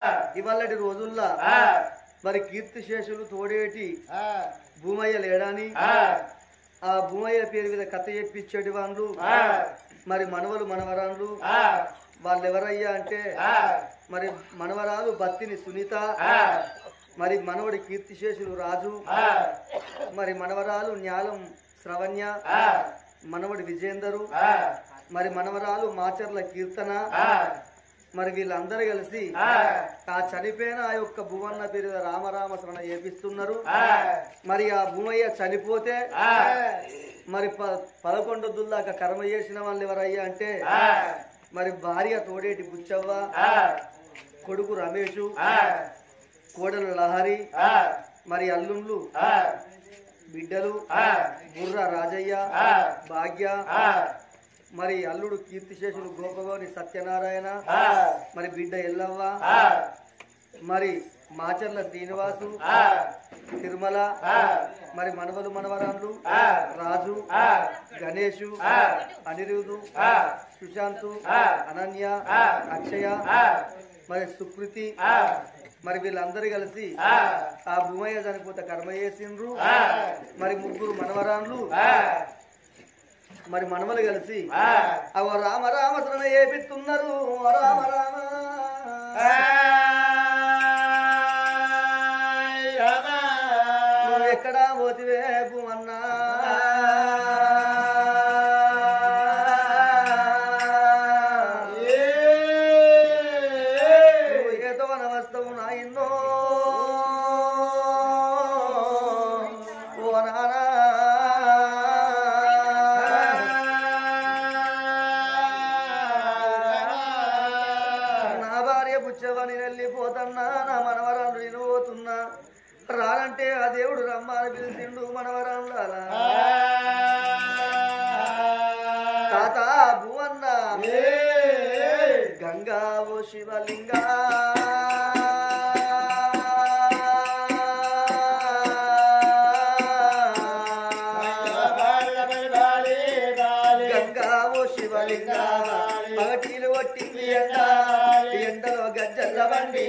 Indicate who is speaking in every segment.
Speaker 1: ఇవాళటి రోజుల్లో మరి కీర్తిశేషులు తోడేటి భూమయ్య లేడాని ఆ భూమయ్య పేరు మీద కథ చెప్పించేటి వాళ్ళు మరి మనవలు మనవరాళ్ళు వాళ్ళు ఎవరయ్యా అంటే మరి మనవరాలు బత్తిని సునీత, మరి మనవడి కీర్తిశేషులు రాజు, మరి మనవరాలు న్యాలం శ్రవణ్య, మనవడి విజేందరు, మరి మనవరాలు మాచర్ల కీర్తన. మరి వీళ్ళందరూ కలిసి ఆ చనిపోయిన ఆ యొక్క భూమన్న పేరు రామరామ శరణ చేపిస్తున్నారు. మరి ఆ భూమయ్య చనిపోతే మరి 11 దాకా కర్మ చేసిన వాళ్ళు ఎవరయ్యా అంటే మరి భార్య తోడేటి బుచ్చవ్వ, కొడుకు రమేషు, కోడలు లహరి, మరి అల్లుళ్ళు బిడ్డలు బుర్ర రాజయ్య, భాగ్య, మరి అల్లుడు కీర్తిశేషులు గోపగౌని సత్యనారాయణ, మరి బిడ్డ ఎల్లవ్వ, మరి మాచర్ల శ్రీనివాసు, తిరుమల, మరి మనవలు మనవరాళ్ళు రాజు, గణేషు, అనిరుదు, సుశాంతు, అనన్య, అక్షయ, మరి సుకృతి, మరి వీళ్ళందరూ కలిసి ఆ భూమయ్య చనిపోతే కర్మ చేసిండ్రు. మరి 3 మనవరాళ్ళు మరి మనవలు కలిసి అవో రామ రామ శరణ చేపిస్తున్నారు. రామ రామ నువ్వు ఎక్కడా పోతివే భూమన్నా, నువ్వు ఏదో అనవస్తవు నాయన్నో ఓ నానా. బుచ్చవని వెళ్ళిపోతున్నా, నా మనవరాలు నేను పోతున్నా, రానంటే ఆ దేవుడు రమ్మని పిలిచిండు మనవరాలు. తాత భూవన్న గంగా ఓ శివలింగా గంగా ఓ శివలింగా పగటీలు కొట్టింది ఎండ, ఎండలో గజ్జల్ల బండి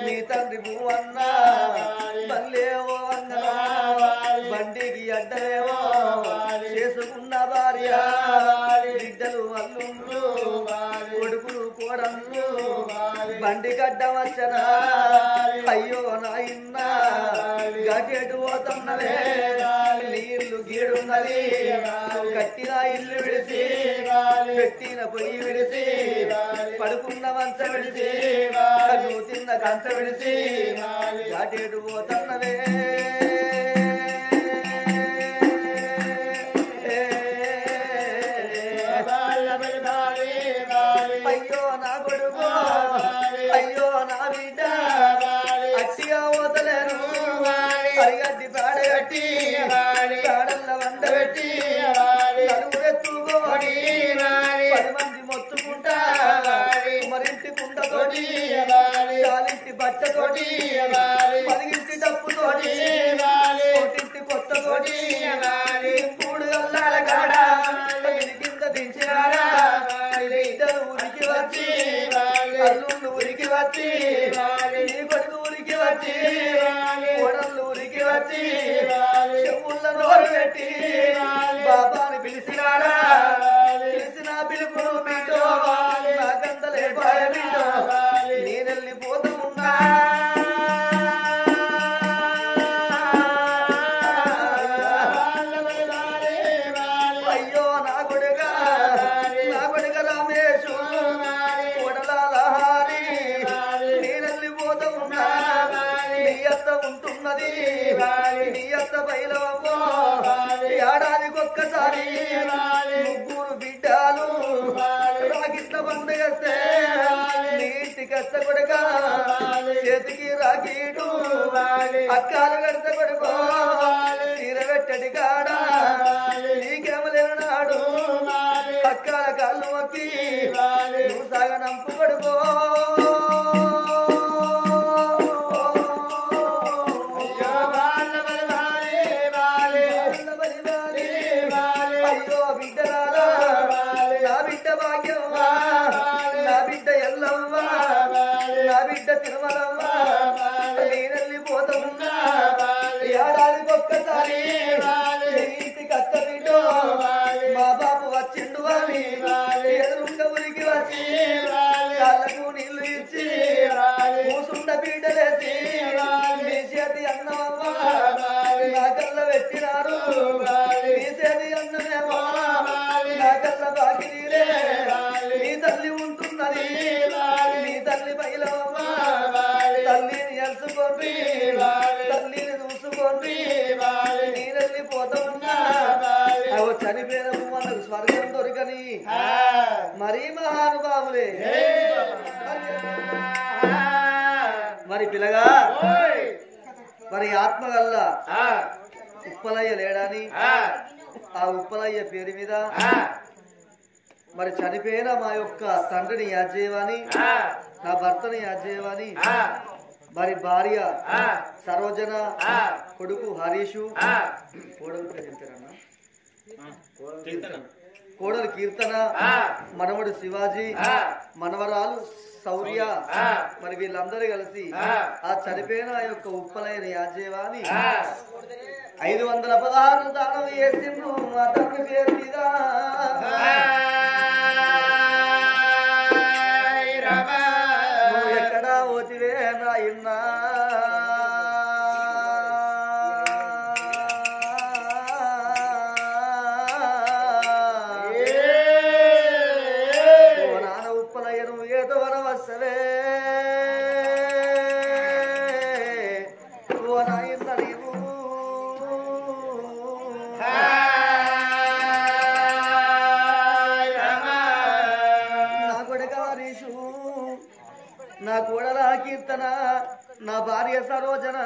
Speaker 1: నీ తండ్రి భూవన్న మల్లేవో అన్న బండికి అడ్డలేవో చేసుకున్న భార్య, బిడ్డలు అల్లుళ్ళు కొడుకులు కోడళ్ళు బండి గడ్డ వచ్చన. అయ్యో నాయన్న గటేటు పోతున్నవే, నీళ్లు గీడున్నది, కట్టిన ఇల్లు విడిసి పెట్టిన పొయ్యి విడిసి పడుకున్న వంచ విడిసి నువ్వు తిన్న కంచ విడిసి గటేటు పోతున్నవే. అయ్యో నా కొడుకు, అయ్యో నా బిడ్డ అట్టిగా పోతలేరు, పరిగడ్డి పాడగట్టి పాడల్ల వండబెట్టి నలుగురెత్తుకోడి 10 మంది మొత్తుకుంటా, మరింటి కుండతోటి చాలింటి బట్టతోటి 10 డప్పుతోటి ఒకటింటి కొత్తతోటి 3 గల్లాల కాడ కింద దించినారా. ఇద్దరు ఉరికి వచ్చి అల్లుళ్ళు ఉరికి వచ్చి నీ కొడుకు ఉరికి వచ్చి కోడళ్ళు ఉరికి వచ్చి చెవుళ్ళ నోరు పెట్టి బాబాని పిలిచినారా. పిలిచిన పిలుపును బిడ్డో నాకంతలే భయ బిడ్డో, నేనెళ్ళిపోతూ ఉన్నా. అయ్యో నా కొడుక రమేషు కొడలాలహారి నేనెళ్ళిపోతూ ఉన్నా. నీ అత్త ఉంటున్నది, నీ అత్త బయలవో ఏడాదికొక్కసారి 3 బిడ్డలు రాగిట్ల పండుగస్తే నీ ఇంటికస్త కొడుక చేతికి రాకీడు అక్కాలు కడత కొడుకో తీరబెట్టడి కాడ నీకేమలేని నాడు అక్కాల కాళ్ళు మొక్కి నువ్వు సాగనంపు కొడుకో. అయ్యో బిడ్డలారా, నా బిడ్డ భాగ్యమా, నా బిడ్డ ఎల్ల ఎల్లవ్వ నా బిడ్డ తిరుమలవ్వ నేనెళ్ళిపోతా ఉన్నా ఏడాదికి ఒక్కసారి ఇంటికి అక్క బిడ్డో మా బాబు వచ్చిండు అని ఎదురుంగ ఉరికి వచ్చి కాళ్ళకు నీళ్లు ఇచ్చి కూసుండ బిడ్డలేసి నీ చేతి అన్నమవ్వ నా కళ్ళ పెట్టినారు నీ చేతి అన్నమేమో నా కళ్ళ బాకిరీలే నీ తల్లి ఉంటున్నది నీ తల్లి బయలవ్వ తల్లిని ఎలుసుకోండి తల్లిని చూసుకోండి నేనెళ్ళిపోతా ఉన్నా అవి చనిపోయిన మనకు స్వర్గం దొరకని మరీ మహానుభావులే మరి పిల్లగా మరి ఆత్మగల్ల ఉప్పలయ్య లేడాని ఆ ఉప్పలయ్య పేరు మీద మరి చనిపోయిన మా యొక్క తండ్రిని యాద్ చేయవని నా భర్తని యాద్ చేయవని మరి భార్య సరోజన కొడుకు హరీషు కోడలు కీర్తన మనవడు శివాజీ మనవరాలు శౌర్య మరి వీళ్ళందరూ కలిసి ఆ చనిపోయిన ఆ యొక్క ఉప్పలైన యాజేవాని 516 దానం చేసిండ్రు మా తండ్రి పేరు మీద ఎక్కడా పోతివే నాయన్నా నా కోడల కీర్తన నా భార్య సరోజన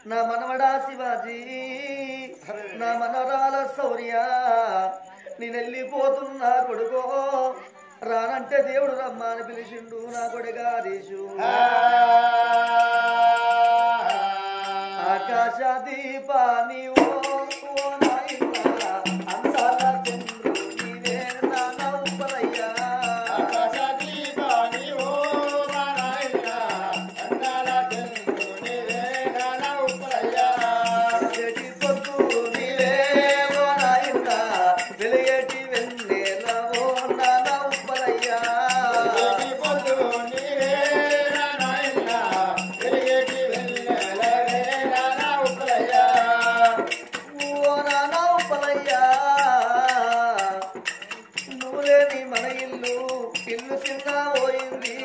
Speaker 1: నా మనవడా శివాజీ నా మనవరాల శౌర్య నేనెళ్ళిపోతున్నా కొడుకో రానంటే దేవుడు రమ్మని పిలిచిండు నా కొడుగా హరీషు ఆకాశ దీపాని ఓ నాయనా అందాల చంద్రుడు నీవే నా ఉప్పలయ్యా ఇల్లు చిన్న పోయింది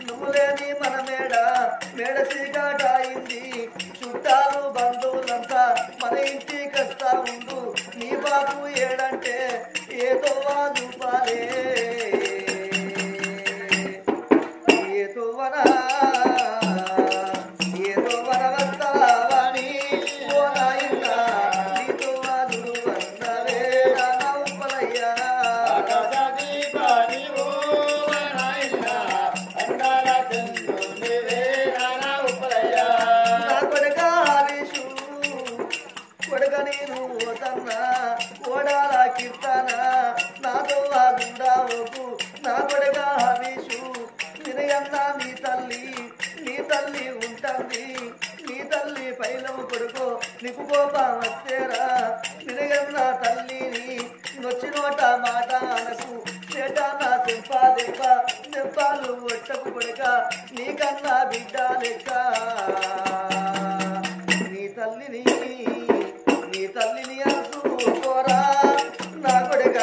Speaker 1: నువ్వు లేని మన మేడ చీకటాయింది చుట్టాలు బంధువులంతా మన ఇంటికి వస్తా ఉండు నీ బాబు ఏడంటే ఏదో చూపాలే ఏదో వన వస్తావని ఓ నాయన నీతో వాదుడు అన్నవే నా ఉప్పలయ్యా నేను పోతన్నా ఓడాల కీర్తన నాతో వాదుండావుకు నా కొడుక హరీషు నినయన్నా నీ తల్లి ఉంటుంది నీ తల్లి పైలం కొడుకో నీకు కోపం వచ్చేరా నినయన్నా తల్లిని నొచ్చినోట మాట అనకు చేటా నా దెంపాలు ఒట్టకు కొడుక నీకన్నా బిడ్డ లెక్క నీ తల్లిని అనుకోరా నా కొడుక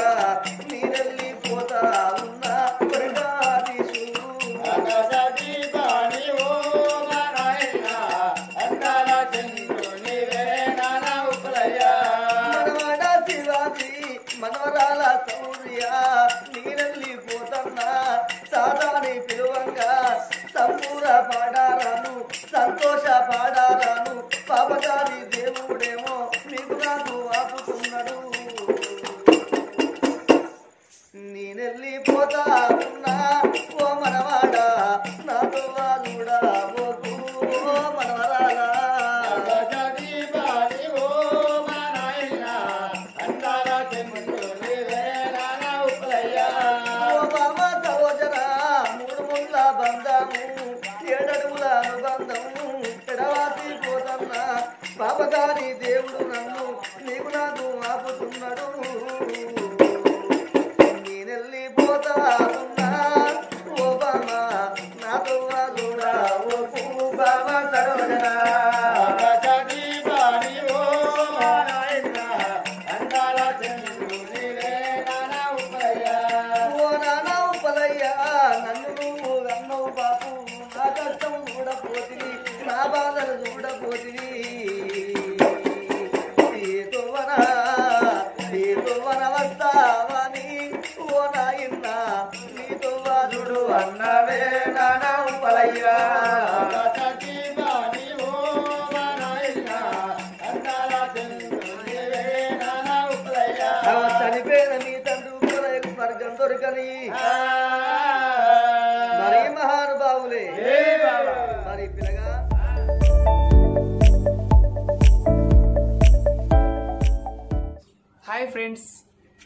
Speaker 1: నేనెళ్ళిపోతా ఉన్నా కొడుక మనవాడ శివాజీ మనవరాల శౌర్య నేనెళ్ళిపోతున్నా సాదాని పిలువంగా సంపూర పాడారాను సంతోష కానీ దేవుడు నన్ను నీకు నాకు ఆపుతున్నాడు నేనెళ్ళిపోతా ఉన్నా ఓ బామా నాతో కూడా ఓ బామా సరోజనా నన్ను నువ్వు అన్నవు బాపు నా కష్టం చూడపోతివి నా బాధలు చూడపోతివి నీతో వస్తావని ఓ నాయన్న నీతో వాదుడు అన్నవే నానా ఉప్పలయ్యా చనిపోయిన నీ తండ్రి స్వర్గం దొరకని మరి మహానుభావులే మరి పిల్లగా
Speaker 2: హాయ్ ఫ్రెండ్స్,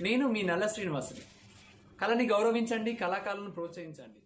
Speaker 2: నేను మీ నల్ల శ్రీనివాసుని. కళని గౌరవించండి, కళాకారులను ప్రోత్సహించండి.